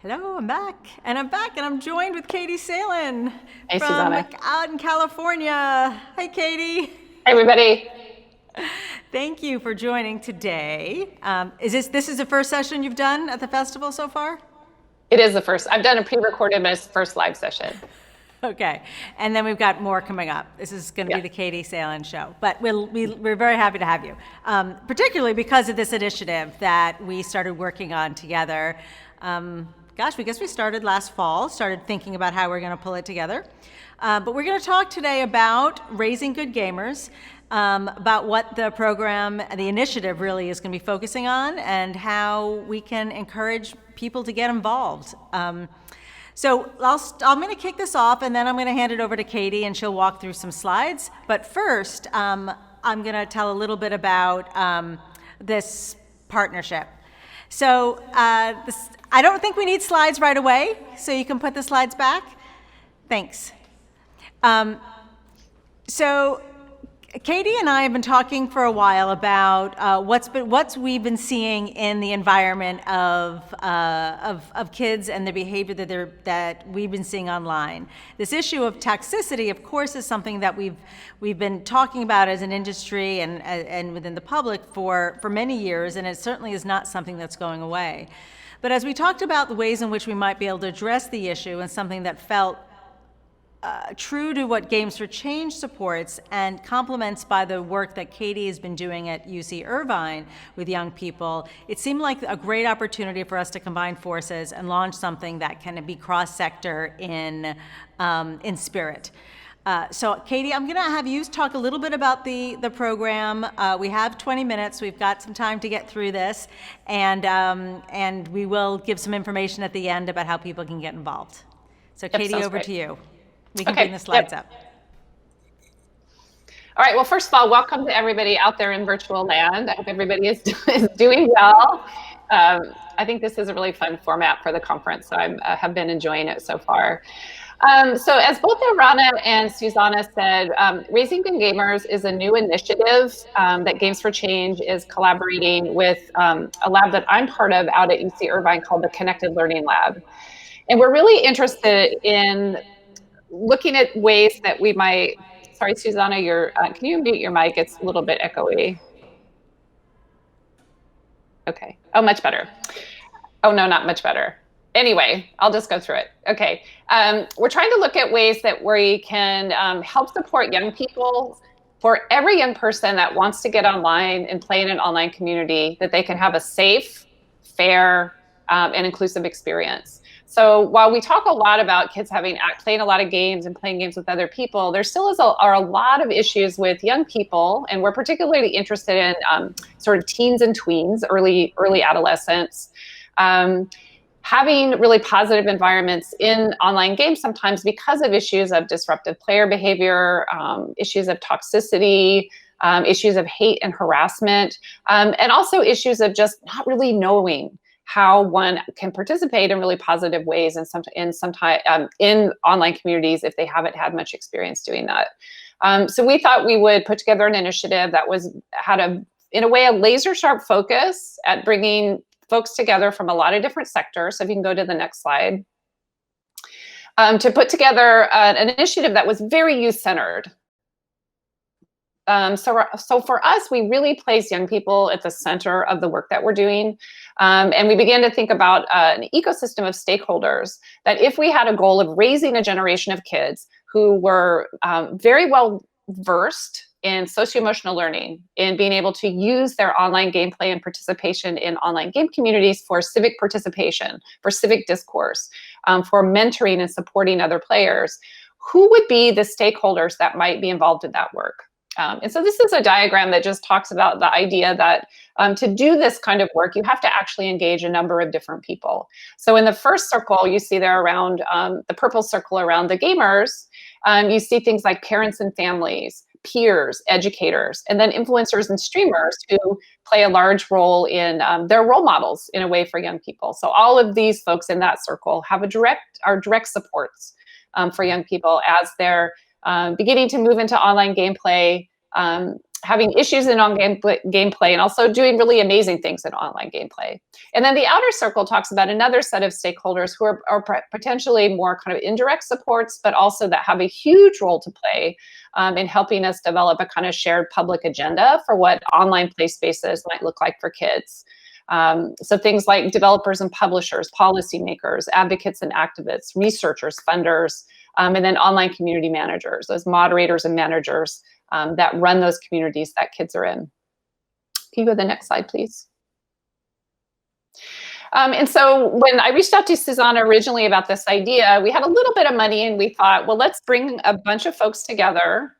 Hello, I'm back, and I'm joined with Katie Salen Hey, from Susanna. out in California. Hi, Katie. Hey, everybody. Thank you for joining today. This is the first session you've done at the festival so far? It is the first. I've done a pre-recorded, but it's the first live session. Okay, and then we've got more coming up. This is going to be Yeah. the Katie Salen show, but we're very happy to have you, particularly because of this initiative that we started working on together. We guess we started last fall, started thinking about how we're going to pull it together. But we're going to talk today about raising good gamers, about what the program, the initiative really is going to be focusing on, and how we can encourage people to get involved. So I'm going to kick this off, and then I'm going to hand it over to Katie, and she'll walk through some slides. But first, I'm going to tell a little bit about this partnership. So I don't think we need slides right away, so you can put the slides back. Thanks. So Katie and I have been talking for a while about what we've been seeing in the environment of kids and the behavior that we've been seeing online. This issue of toxicity, of course, is something that we've been talking about as an industry and within the public for many years, and it certainly is not something that's going away. But as we talked about the ways in which we might be able to address the issue, and something that felt true to what Games for Change supports and complements by the work that Katie has been doing at UC Irvine with young people, it seemed like a great opportunity for us to combine forces and launch something that can be cross-sector in spirit. So Katie, I'm going to have you talk a little bit about the program. We have 20 minutes. We've got some time to get through this, and we will give some information at the end about how people can get involved. So Katie, over to you. We can bring the slides up. All right. Well, first of all, welcome to everybody out there in virtual land. I hope everybody is doing well. I think this is a really fun format for the conference, so I have been enjoying it so far. So as both Irana and Susanna said, Raising Good Gamers is a new initiative that Games for Change is collaborating with a lab that I'm part of out at UC Irvine called the Connected Learning Lab. And we're really interested in looking at ways that we might, sorry, Susanna, can you mute your mic? It's a little bit echoey. Okay. Oh, much better. Oh, no, not much better. Anyway, I'll just go through it. Okay. We're trying to look at ways that we can help support young people, for every young person that wants to get online and play in an online community, that they can have a safe, fair, and inclusive experience. So while we talk a lot about kids playing a lot of games and playing games with other people, there still are a lot of issues with young people, and we're particularly interested in sort of teens and tweens, early adolescents, having really positive environments in online games sometimes because of issues of disruptive player behavior, issues of toxicity, issues of hate and harassment, and also issues of just not really knowing how one can participate in really positive ways in online communities if they haven't had much experience doing that. So we thought we would put together an initiative that had in a way, a laser sharp focus at bringing folks together from a lot of different sectors. So if you can go to the next slide, to put together an initiative that was very youth-centered. So for us, we really place young people at the center of the work that we're doing. And we began to think about an ecosystem of stakeholders, that if we had a goal of raising a generation of kids who were very well versed in socio-emotional learning, in being able to use their online gameplay and participation in online game communities for civic participation, for civic discourse, for mentoring and supporting other players, who would be the stakeholders that might be involved in that work? And so this is a diagram that just talks about the idea that to do this kind of work, you have to actually engage a number of different people. So in the first circle, you see there around the purple circle around the gamers, you see things like parents and families, peers, educators, and then influencers and streamers who play a large role in their role models in a way for young people. So all of these folks in that circle are direct supports for young people as they're beginning to move into online gameplay, having issues in gameplay, and also doing really amazing things in online gameplay. And then the outer circle talks about another set of stakeholders who are potentially more kind of indirect supports, but also that have a huge role to play in helping us develop a kind of shared public agenda for what online play spaces might look like for kids. So things like developers and publishers, policymakers, advocates and activists, researchers, funders, and then online community managers, those moderators and managers that run those communities that kids are in. Can you go to the next slide, please? And so when I reached out to Susanna originally about this idea, we had a little bit of money and we thought, well, let's bring a bunch of folks together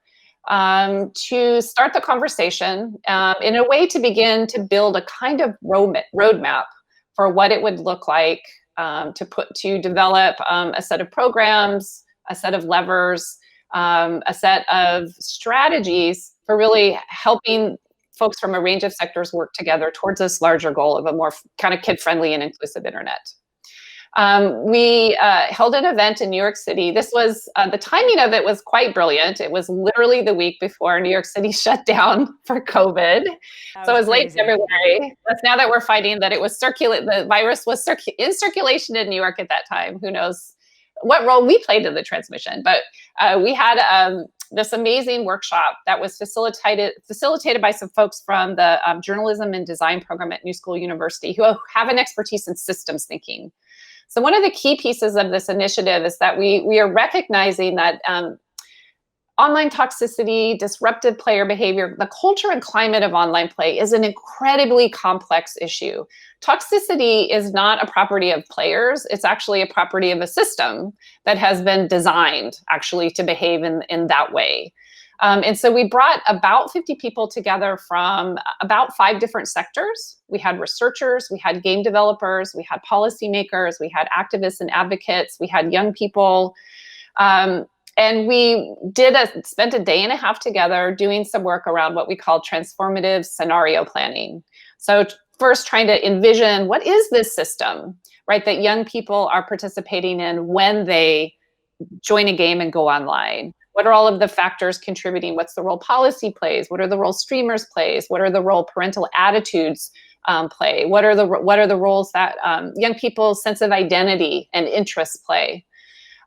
to start the conversation in a way to begin to build a kind of roadmap for what it would look like to develop a set of programs, a set of levers, a set of strategies for really helping folks from a range of sectors work together towards this larger goal of a more kind of kid-friendly and inclusive internet. We held an event in New York City. This was, the timing of it was quite brilliant. It was literally the week before New York City shut down for COVID. So it was late February. That's now that we're finding that it was the virus was in circulation in New York at that time. Who knows what role we played in the transmission, but we had this amazing workshop that was facilitated by some folks from the journalism and design program at New School University who have an expertise in systems thinking. So one of the key pieces of this initiative is that we are recognizing that online toxicity, disruptive player behavior, the culture and climate of online play is an incredibly complex issue. Toxicity is not a property of players. It's actually a property of a system that has been designed actually to behave in that way. And so we brought about 50 people together from about 5 different sectors. We had researchers, we had game developers, we had policymakers, we had activists and advocates, we had young people. And we spent a day and a half together doing some work around what we call transformative scenario planning. So first trying to envision, what is this system, right, that young people are participating in when they join a game and go online? What are all of the factors contributing? What's the role policy plays? What are the roles streamers plays? What are the role parental attitudes play? What are the roles that young people's sense of identity and interests play?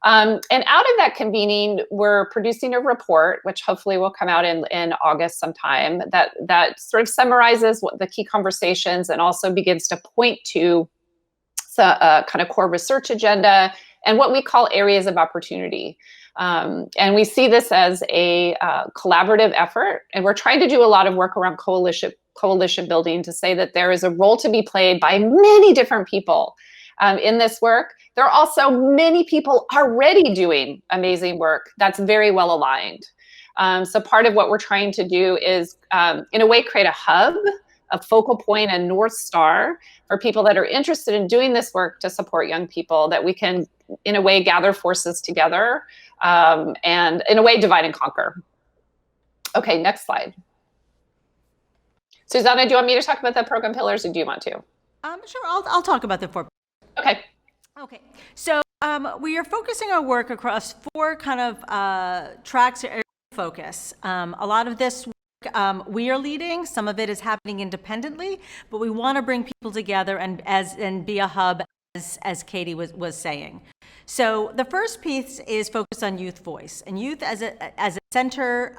And out of that convening, we're producing a report, which hopefully will come out in August sometime, that sort of summarizes what the key conversations and also begins to point to kind of core research agenda and what we call areas of opportunity. And we see this as a collaborative effort, and we're trying to do a lot of work around coalition building to say that there is a role to be played by many different people in this work. There are also many people already doing amazing work that's very well aligned. So part of what we're trying to do is, in a way, create a hub, a focal point, a North Star for people that are interested in doing this work to support young people, that we can, in a way, gather forces together and, in a way, divide and conquer. Okay, next slide. Susanna, do you want me to talk about the program pillars, or do you want to? Sure, I'll talk about the 4. Okay. Okay, so we are focusing our work across 4 kind of tracks of focus. A lot of this work we are leading. Some of it is happening independently, but we want to bring people together and be a hub, as Katie was saying. So the first piece is focused on youth voice and youth as a center,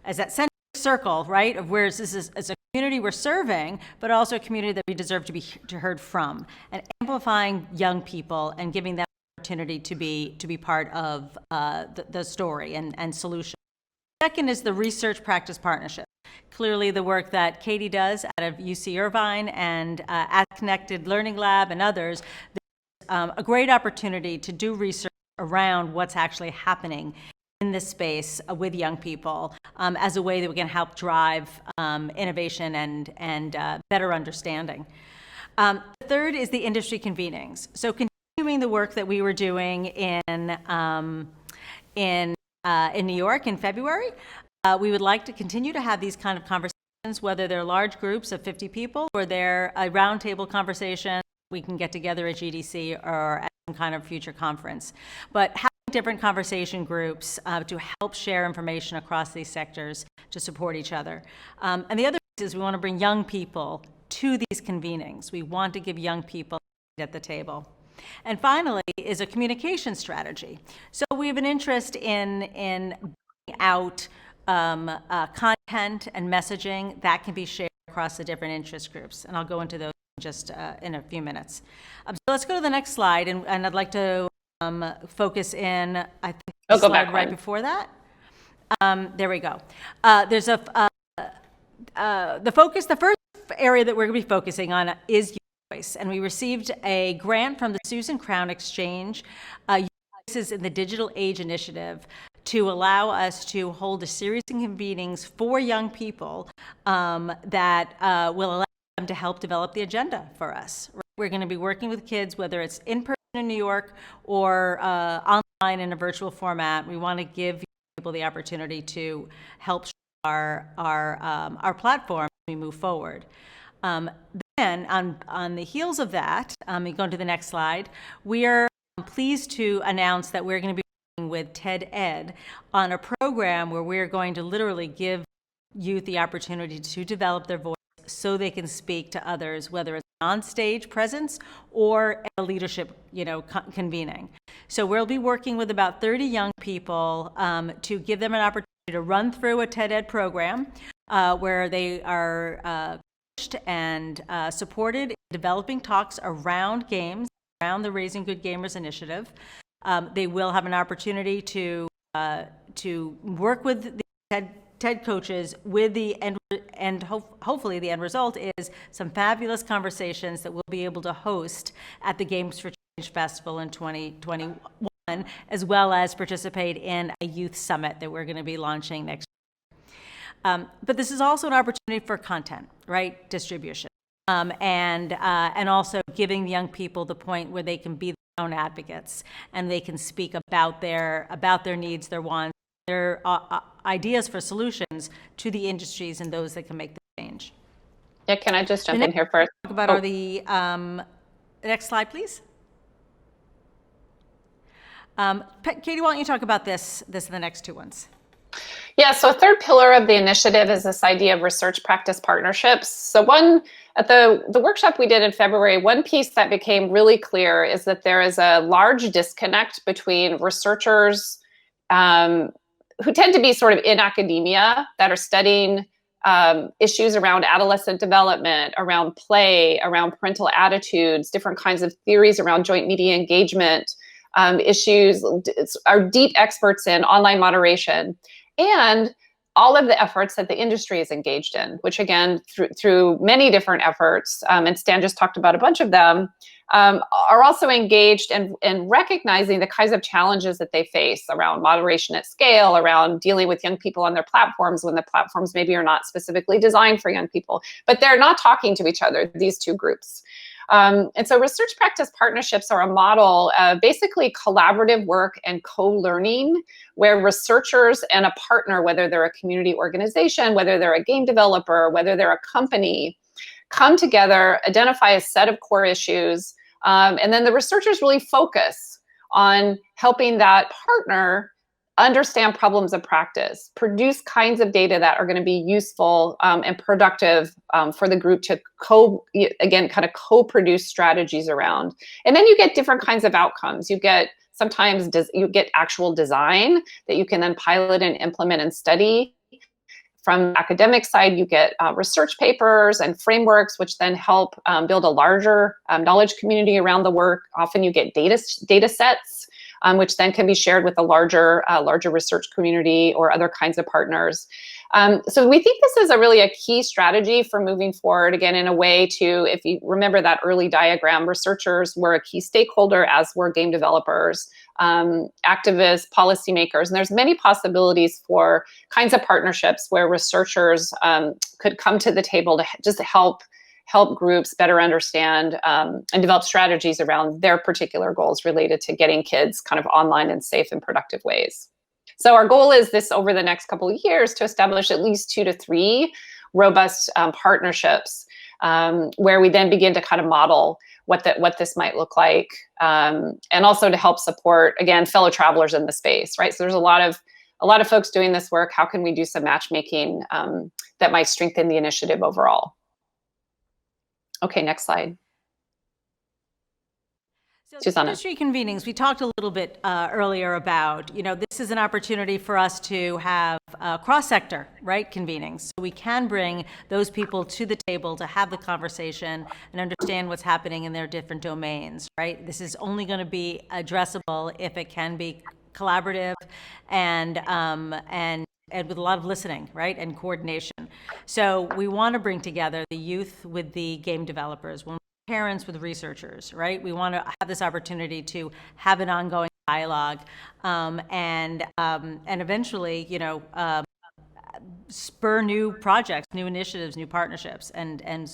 as that center circle, right, of where this is as a community we're serving, but also a community that we deserve to be heard from, and amplifying young people and giving them an opportunity to be part of the story and solution. Second is the research practice partnership. Clearly the work that Katie does out of UC Irvine and at Connected Learning Lab and others, there's a great opportunity to do research around what's actually happening in this space with young people as a way that we can help drive innovation and better understanding. The third is the industry convenings. So continuing the work that we were doing in New York in February, we would like to continue to have these kind of conversations, whether they're large groups of 50 people or they're a roundtable conversation we can get together at GDC or at some kind of future conference. But having different conversation groups to help share information across these sectors to support each other. And the other piece is we want to bring young people to these convenings. We want to give young people a seat at the table. And finally is a communication strategy. So we have an interest in bringing out content and messaging that can be shared across the different interest groups. And I'll go into those just in a few minutes. So let's go to the next slide, and I'd like to focus in, I think, the slide right before that. There we go. There's the first area that we're going to be focusing on is youth voice, and we received a grant from the Susan Crown Exchange Youth Voices in the Digital Age Initiative to allow us to hold a series of convenings for young people that will allow them to help develop the agenda for us. We're going to be working with kids, whether it's in person in New York or online in a virtual format. We want to give people the opportunity to help our platform as we move forward. Then on the heels of that, going to the next slide, we are pleased to announce that we're going to be working with TED Ed on a program where we're going to literally give youth the opportunity to develop their voice so they can speak to others, whether it's on-stage presence or at a leadership, convening. So we'll be working with about 30 young people to give them an opportunity to run through a TED Ed program where they are coached and supported in developing talks around games, around the Raising Good Gamers initiative. They will have an opportunity to work with the TED coaches with the end, hopefully the end result is some fabulous conversations that we'll be able to host at the Games for Change Festival in 2021, as well as participate in a youth summit that we're going to be launching next year. But this is also an opportunity for content, right? Distribution. And also giving young people the point where they can be their own advocates and they can speak about their needs, their wants, their ideas for solutions to the industries and those that can make the change. Yeah, can I just jump in here first? Talk about the next slide, please. Katie, why don't you talk about this and the next two ones? Yeah, so a third pillar of the initiative is this idea of research practice partnerships. So one, at the workshop we did in February, one piece that became really clear is that there is a large disconnect between researchers who tend to be sort of in academia that are studying issues around adolescent development, around play, around parental attitudes, different kinds of theories around joint media engagement, issues, are deep experts in online moderation, and all of the efforts that the industry is engaged in, which again, through many different efforts, and Stan just talked about a bunch of them, are also engaged in recognizing the kinds of challenges that they face around moderation at scale, around dealing with young people on their platforms when the platforms maybe are not specifically designed for young people, but they're not talking to each other, these two groups. And so research practice partnerships are a model of basically collaborative work and co-learning where researchers and a partner, whether they're a community organization, whether they're a game developer, whether they're a company, come together, identify a set of core issues, and then the researchers really focus on helping that partner understand problems of practice, produce kinds of data that are going to be useful and productive for the group to co-produce strategies around. And then you get different kinds of outcomes. You get sometimes you get actual design that you can then pilot and implement and study. From the academic side, you get research papers and frameworks, which then help build a larger knowledge community around the work. Often you get data sets, which then can be shared with a larger research community or other kinds of partners. So we think this is a key strategy for moving forward, again, in a way to, if you remember that early diagram, researchers were a key stakeholder, as were game developers, activists, policymakers, and there's many possibilities for kinds of partnerships where researchers could come to the table to just help groups better understand and develop strategies around their particular goals related to getting kids kind of online in safe and productive ways. So our goal is this over the next couple of years to establish at least 2 to 3 robust partnerships where we then begin to kind of model what this might look like, and also to help support, again, fellow travelers in the space, right? So there's a lot of folks doing this work. How can we do some matchmaking that might strengthen the initiative overall? Okay, next slide. So Susanna. Industry convenings, we talked a little bit earlier about, this is an opportunity for us to have cross-sector, right, convenings. So we can bring those people to the table to have the conversation and understand what's happening in their different domains, right? This is only going to be addressable if it can be collaborative and with a lot of listening, right, and coordination. So we want to bring together the youth with the game developers, parents with researchers, right? We want to have this opportunity to have an ongoing dialogue, and eventually, spur new projects, new initiatives, new partnerships, and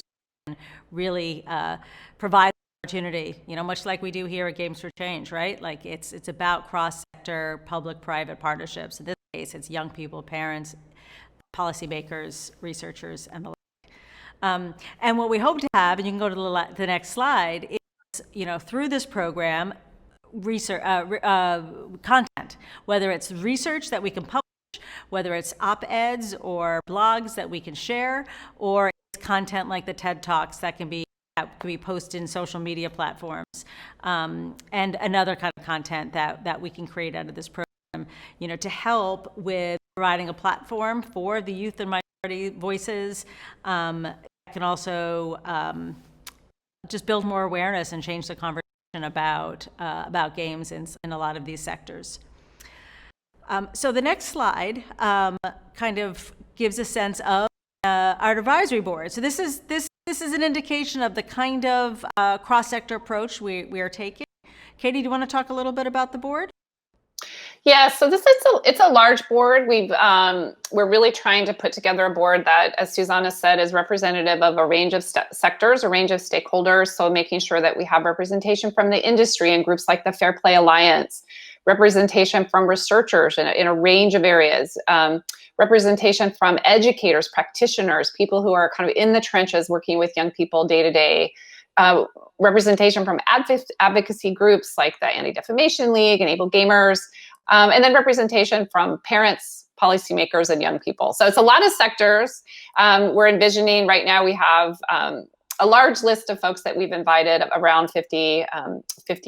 really provide opportunity. Much like we do here at Games for Change, right? Like it's about cross-sector, public-private partnerships. In this case, it's young people, parents, policymakers, researchers, and the and what we hope to have, and you can go to the next slide, is, through this program, research, content, whether it's research that we can publish, whether it's op-eds or blogs that we can share, or it's content like the TED Talks that can be posted in social media platforms, and another kind of content that we can create out of this program, to help with providing a platform for the youth and minority voices, can also just build more awareness and change the conversation about games in a lot of these sectors. So the next slide kind of gives a sense of our advisory board. So this is an indication of the kind of cross-sector approach we are taking. Katie, do you want to talk a little bit about the board? Yeah, so it's a large board. We're really trying to put together a board that, as Susanna said, is representative of a range of sectors, a range of stakeholders. So making sure that we have representation from the industry and groups like the Fair Play Alliance, representation from researchers in a range of areas, representation from educators, practitioners, people who are kind of in the trenches working with young people day to day. Representation from advocacy groups like the Anti-Defamation League, Enable Gamers, and then representation from parents, policymakers, and young people. So it's a lot of sectors. We're envisioning right now we have a large list of folks that we've invited, around 50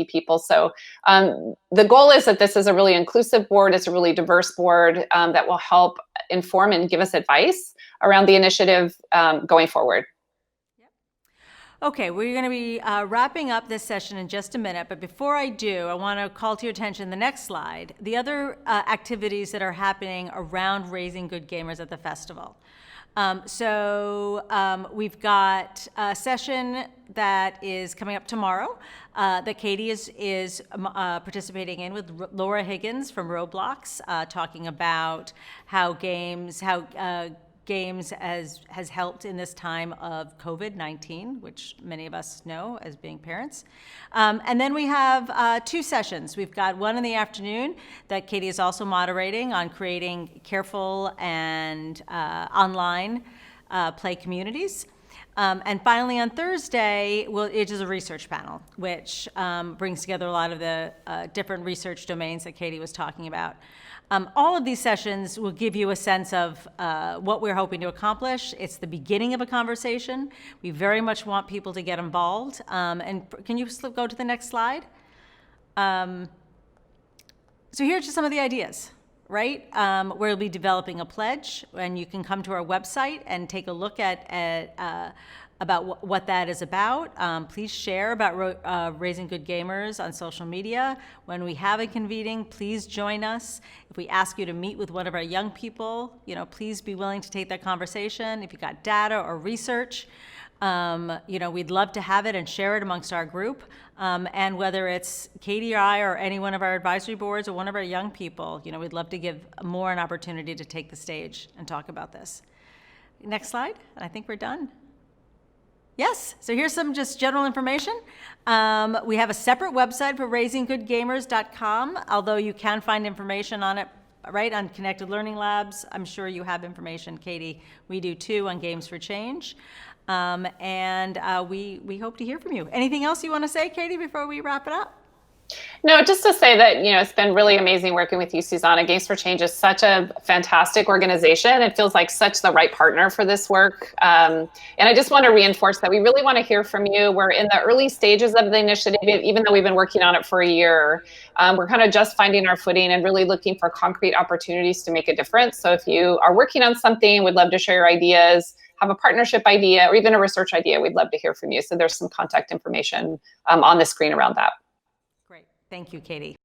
people. So the goal is that this is a really inclusive board. It's a really diverse board that will help inform and give us advice around the initiative going forward. Okay, we're going to be wrapping up this session in just a minute, but before I do, I want to call to your attention the next slide, the other activities that are happening around raising good gamers at the festival. We've got a session that is coming up tomorrow that Katie is participating in with Laura Higgins from Roblox, talking about how games has helped in this time of COVID-19, which many of us know as being parents. And then we have two sessions. We've got one in the afternoon that Katie is also moderating on creating careful and online play communities. And finally on Thursday, it is a research panel, which brings together a lot of the different research domains that Katie was talking about. All of these sessions will give you a sense of what we're hoping to accomplish. It's the beginning of a conversation. We very much want people to get involved. And can you go to the next slide? So here's just some of the ideas, right? We'll be developing a pledge, and you can come to our website and take a look at about what that is about. Please share about raising good gamers on social media. When we have a convening, please join us. If we ask you to meet with one of our young people, please be willing to take that conversation. If you've got data or research, we'd love to have it and share it amongst our group. And whether it's Katie or I or any one of our advisory boards or one of our young people, we'd love to give more an opportunity to take the stage and talk about this. Next slide, and I think we're done. Yes, so here's some just general information. We have a separate website for raisinggoodgamers.com, although you can find information on it right, on Connected Learning Labs. I'm sure you have information, Katie. We do too on Games for Change. We hope to hear from you. Anything else you want to say, Katie, before we wrap it up? No, just to say that, it's been really amazing working with you, Susanna. Games for Change is such a fantastic organization. It feels like such the right partner for this work. And I just want to reinforce that we really want to hear from you. We're in the early stages of the initiative, even though we've been working on it for a year. We're kind of just finding our footing and really looking for concrete opportunities to make a difference. So if you are working on something, we'd love to share your ideas, have a partnership idea, or even a research idea, we'd love to hear from you. So there's some contact information on the screen around that. Great. Thank you, Katie.